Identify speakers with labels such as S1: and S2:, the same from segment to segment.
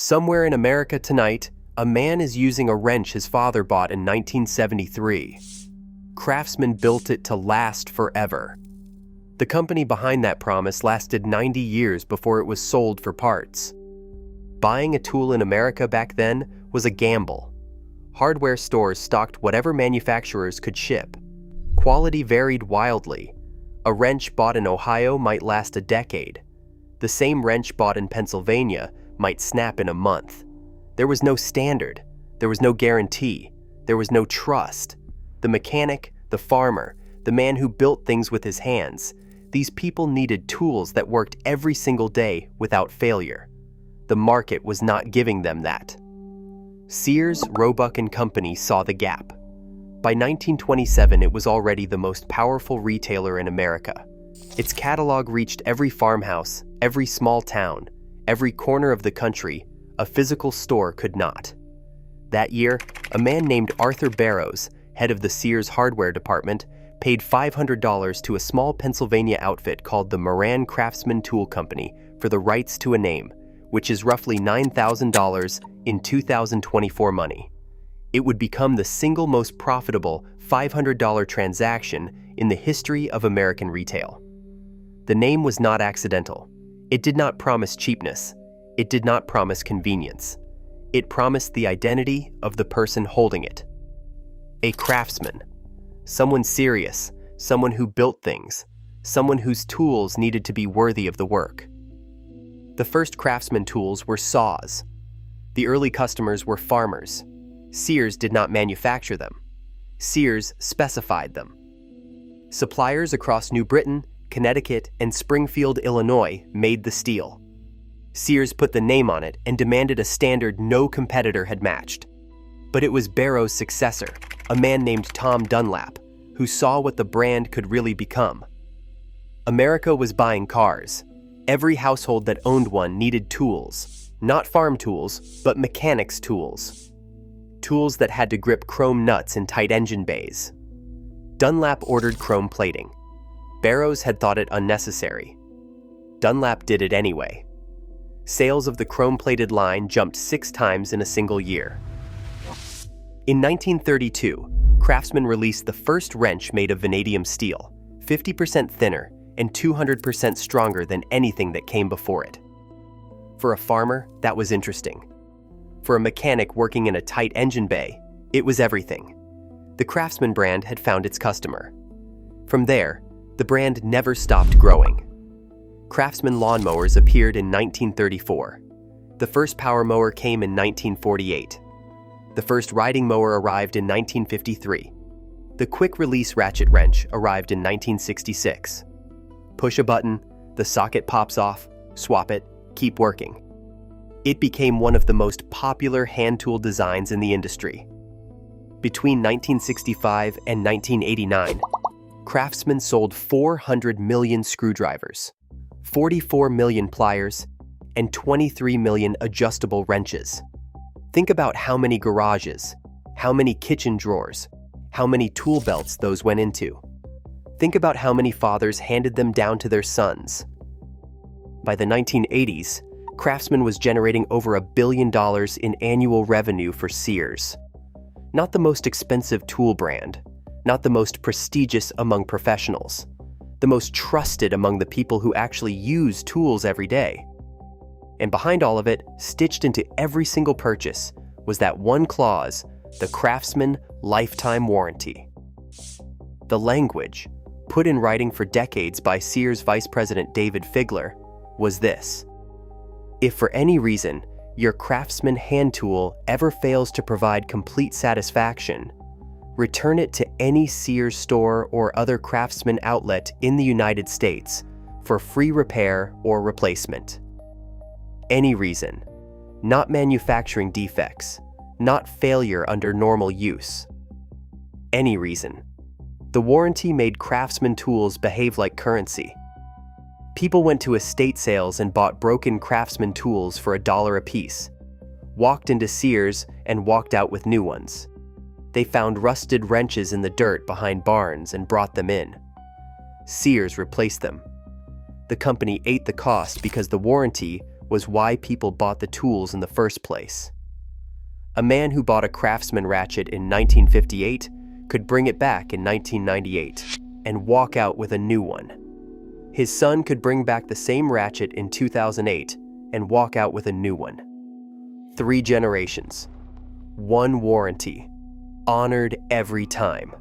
S1: Somewhere in America tonight, a man is using a wrench his father bought in 1973. Craftsman built it to last forever. The company behind that promise lasted 90 years before it was sold for parts. Buying a tool in America back then was a gamble. Hardware stores stocked whatever manufacturers could ship. Quality varied wildly. A wrench bought in Ohio might last a decade. The same wrench bought in Pennsylvania might snap in a month. There was no standard. There was no guarantee. There was no trust. The mechanic, the farmer, the man who built things with his hands, these people needed tools that worked every single day without failure. The market was not giving them that. Sears, Roebuck & Company saw the gap. By 1927, it was already the most powerful retailer in America. Its catalog reached every farmhouse, every small town, every corner of the country. A physical store could not. That year, a man named Arthur Barrows, head of the Sears hardware department, paid $500 to a small Pennsylvania outfit called the Moran Craftsman Tool Company for the rights to a name, which is roughly $9,000 in 2024 money. It would become the single most profitable $500 transaction in the history of American retail. The name was not accidental. It did not promise cheapness. It did not promise convenience. It promised the identity of the person holding it. A craftsman. Someone serious, someone who built things, someone whose tools needed to be worthy of the work. The first Craftsman tools were saws. The early customers were farmers. Sears did not manufacture them. Sears specified them. Suppliers across New Britain, Connecticut, and Springfield, Illinois made the steel. Sears put the name on it and demanded a standard no competitor had matched. But it was Barrows' successor, a man named Tom Dunlap, who saw what the brand could really become. America was buying cars. Every household that owned one needed tools, not farm tools, but mechanics' tools. Tools that had to grip chrome nuts in tight engine bays. Dunlap ordered chrome plating. Barrows had thought it unnecessary. Dunlap did it anyway. Sales of the chrome-plated line jumped 6 times in a single year. In 1932, Craftsman released the first wrench made of vanadium steel, 50% thinner and 200% stronger than anything that came before it. For a farmer, that was interesting. For a mechanic working in a tight engine bay, it was everything. The Craftsman brand had found its customer. From there, the brand never stopped growing. Craftsman lawnmowers appeared in 1934. The first power mower came in 1948. The first riding mower arrived in 1953. The quick-release ratchet wrench arrived in 1966. Push a button, the socket pops off, swap it, keep working. It became one of the most popular hand tool designs in the industry. Between 1965 and 1989, Craftsman sold 400 million screwdrivers, 44 million pliers, and 23 million adjustable wrenches. Think about how many garages, how many kitchen drawers, how many tool belts those went into. Think about how many fathers handed them down to their sons. By the 1980s, Craftsman was generating over $1 billion in annual revenue for Sears. Not the most expensive tool brand, not the most prestigious among professionals, the most trusted among the people who actually use tools every day. And behind all of it, stitched into every single purchase, was that one clause, the Craftsman lifetime warranty. The language, put in writing for decades by Sears Vice President David Figler, was this: if for any reason your Craftsman hand tool ever fails to provide complete satisfaction, return it to any Sears store or other Craftsman outlet in the United States for free repair or replacement. Any reason, not manufacturing defects, not failure under normal use. Any reason. The warranty made Craftsman tools behave like currency. People went to estate sales and bought broken Craftsman tools for $1 a piece, walked into Sears and walked out with new ones. They found rusted wrenches in the dirt behind barns and brought them in. Sears replaced them. The company ate the cost because the warranty was why people bought the tools in the first place. A man who bought a Craftsman ratchet in 1958 could bring it back in 1998 and walk out with a new one. His son could bring back the same ratchet in 2008 and walk out with a new one. 3 generations, 1 warranty, honored every time.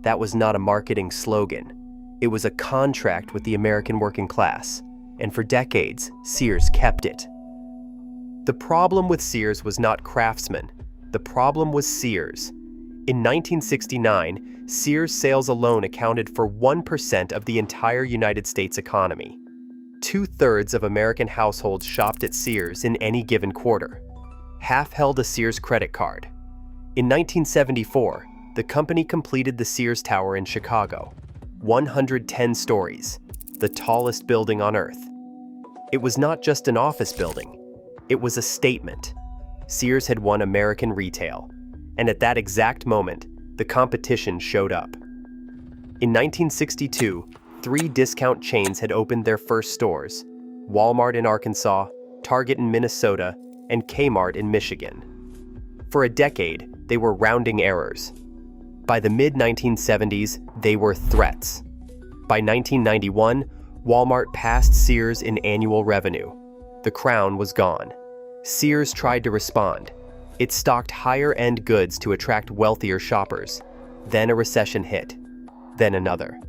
S1: That was not a marketing slogan. It was a contract with the American working class, and for decades, Sears kept it. The problem with Sears was not Craftsman. The problem was Sears. In 1969, Sears sales alone accounted for 1% of the entire United States economy. 2/3 of American households shopped at Sears in any given quarter. Half held a Sears credit card. In 1974, the company completed the Sears Tower in Chicago, 110 stories, the tallest building on Earth. It was not just an office building. It was a statement. Sears had won American retail, and at that exact moment, the competition showed up. In 1962, 3 discount chains had opened their first stores: Walmart in Arkansas, Target in Minnesota, and Kmart in Michigan. For a decade, they were rounding errors. By the mid-1970s, they were threats. By 1991, Walmart passed Sears in annual revenue. The crown was gone. Sears tried to respond. It stocked higher-end goods to attract wealthier shoppers. Then a recession hit. Then another.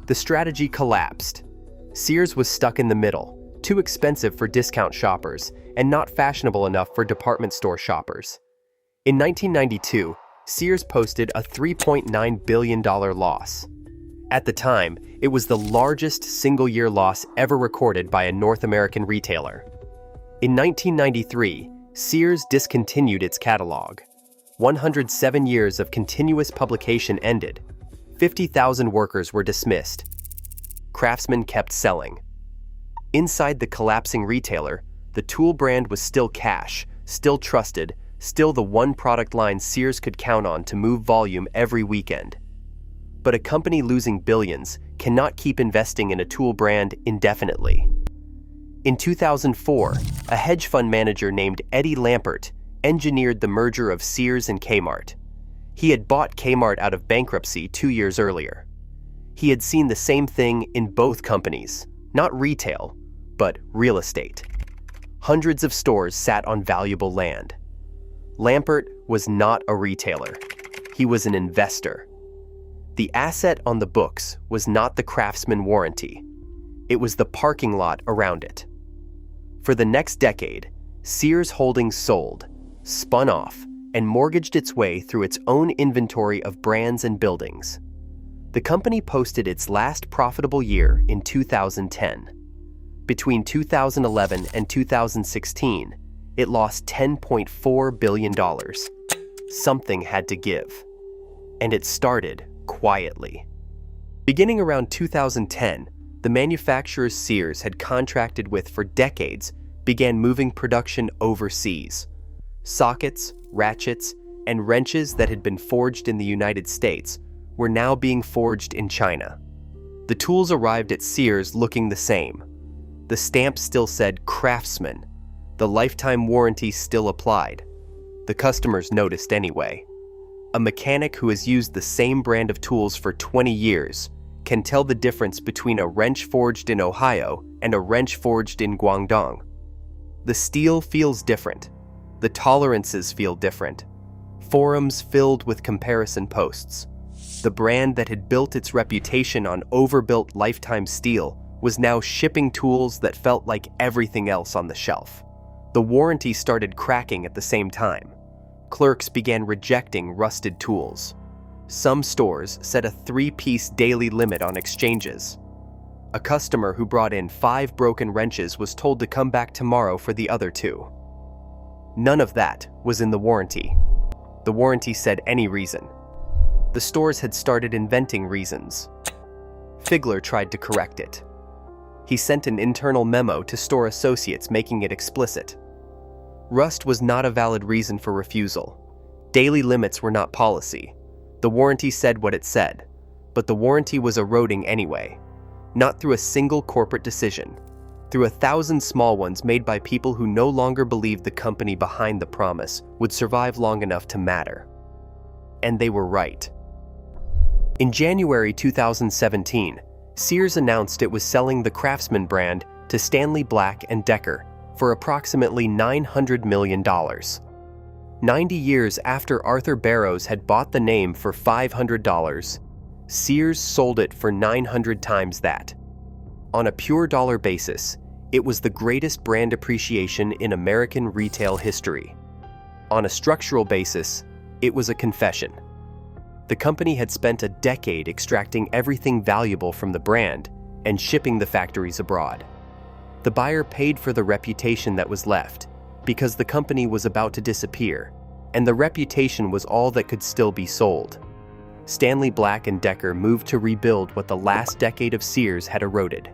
S1: The strategy collapsed. Sears was stuck in the middle, too expensive for discount shoppers and not fashionable enough for department store shoppers. In 1992, Sears posted a $3.9 billion loss. At the time, it was the largest single-year loss ever recorded by a North American retailer. In 1993, Sears discontinued its catalog. 107 years of continuous publication ended. 50,000 workers were dismissed. Craftsman kept selling. Inside the collapsing retailer, the tool brand was still cash, still trusted, still the one product line Sears could count on to move volume every weekend. But a company losing billions cannot keep investing in a tool brand indefinitely. In 2004, a hedge fund manager named Eddie Lampert engineered the merger of Sears and Kmart. He had bought Kmart out of bankruptcy 2 years earlier. He had seen the same thing in both companies, not retail, but real estate. Hundreds of stores sat on valuable land. Lampert was not a retailer. He was an investor. The asset on the books was not the Craftsman warranty. It was the parking lot around it. For the next decade, Sears Holdings sold, spun off, and mortgaged its way through its own inventory of brands and buildings. The company posted its last profitable year in 2010. Between 2011 and 2016, it lost $10.4 billion. Something had to give. And it started quietly. Beginning around 2010, the manufacturers Sears had contracted with for decades began moving production overseas. Sockets, ratchets, and wrenches that had been forged in the United States were now being forged in China. The tools arrived at Sears looking the same. The stamp still said Craftsman. The lifetime warranty still applied. The customers noticed anyway. A mechanic who has used the same brand of tools for 20 years can tell the difference between a wrench forged in Ohio and a wrench forged in Guangdong. The steel feels different. The tolerances feel different. Forums filled with comparison posts. The brand that had built its reputation on overbuilt lifetime steel was now shipping tools that felt like everything else on the shelf. The warranty started cracking at the same time. Clerks began rejecting rusted tools. Some stores set a 3-piece daily limit on exchanges. A customer who brought in 5 broken wrenches was told to come back tomorrow for the other 2. None of that was in the warranty. The warranty said any reason. The stores had started inventing reasons. Figler tried to correct it. He sent an internal memo to store associates making it explicit. Rust was not a valid reason for refusal. Daily limits were not policy. The warranty said what it said, but the warranty was eroding anyway. Not through a single corporate decision, through 1,000 small ones made by people who no longer believed the company behind the promise would survive long enough to matter. And they were right. In January 2017, Sears announced it was selling the Craftsman brand to Stanley Black & Decker for approximately $900 million. 90 years after Arthur Barrows had bought the name for $500, Sears sold it for 900 times that. On a pure dollar basis, it was the greatest brand appreciation in American retail history. On a structural basis, it was a confession. The company had spent a decade extracting everything valuable from the brand and shipping the factories abroad. The buyer paid for the reputation that was left, because the company was about to disappear, and the reputation was all that could still be sold. Stanley Black & Decker moved to rebuild what the last decade of Sears had eroded.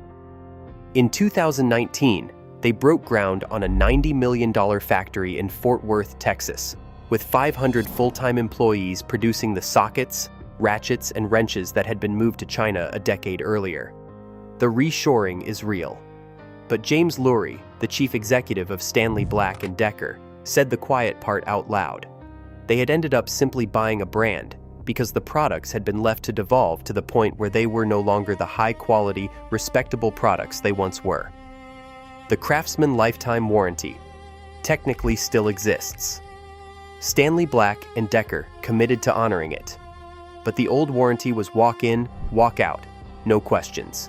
S1: In 2019, they broke ground on a $90 million factory in Fort Worth, Texas, with 500 full-time employees producing the sockets, ratchets, and wrenches that had been moved to China a decade earlier. The reshoring is real. But James Lurie, the chief executive of Stanley Black & Decker, said the quiet part out loud. They had ended up simply buying a brand because the products had been left to devolve to the point where they were no longer the high-quality, respectable products they once were. The Craftsman lifetime warranty technically still exists. Stanley Black & Decker committed to honoring it. But the old warranty was walk in, walk out, no questions.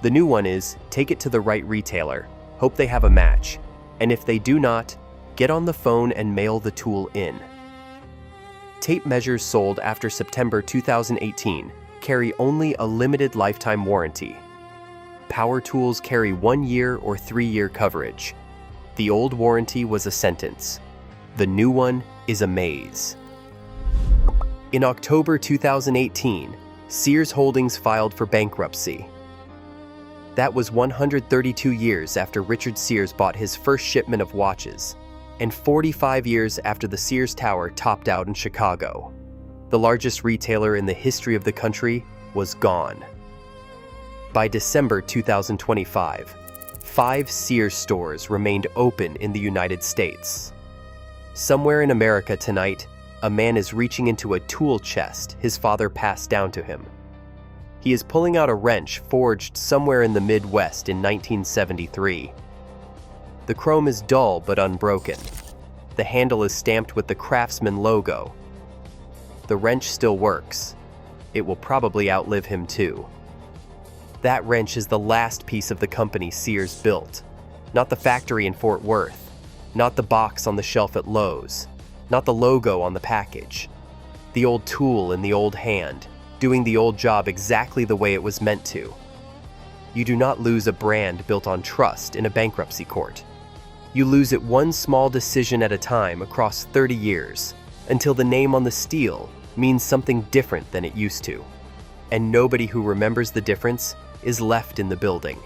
S1: The new one is take it to the right retailer, hope they have a match, and if they do not, get on the phone and mail the tool in. Tape measures sold after September 2018 carry only a limited lifetime warranty. Power tools carry 1 year or 3-year coverage. The old warranty was a sentence. The new one is a maze. In October 2018, Sears Holdings filed for bankruptcy. That was 132 years after Richard Sears bought his first shipment of watches, and 45 years after the Sears Tower topped out in Chicago. The largest retailer in the history of the country was gone. By December 2025, 5 Sears stores remained open in the United States. Somewhere in America tonight, a man is reaching into a tool chest his father passed down to him. He is pulling out a wrench forged somewhere in the Midwest in 1973. The chrome is dull but unbroken. The handle is stamped with the Craftsman logo. The wrench still works. It will probably outlive him too. That wrench is the last piece of the company Sears built. Not the factory in Fort Worth. Not the box on the shelf at Lowe's. Not the logo on the package. The old tool in the old hand, doing the old job exactly the way it was meant to. You do not lose a brand built on trust in a bankruptcy court. You lose it one small decision at a time across 30 years, until the name on the steel means something different than it used to. And nobody who remembers the difference is left in the building.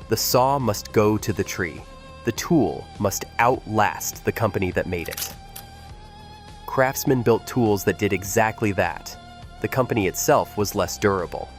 S1: The saw must go to the tree. The tool must outlast the company that made it. Craftsman built tools that did exactly that. The company itself was less durable.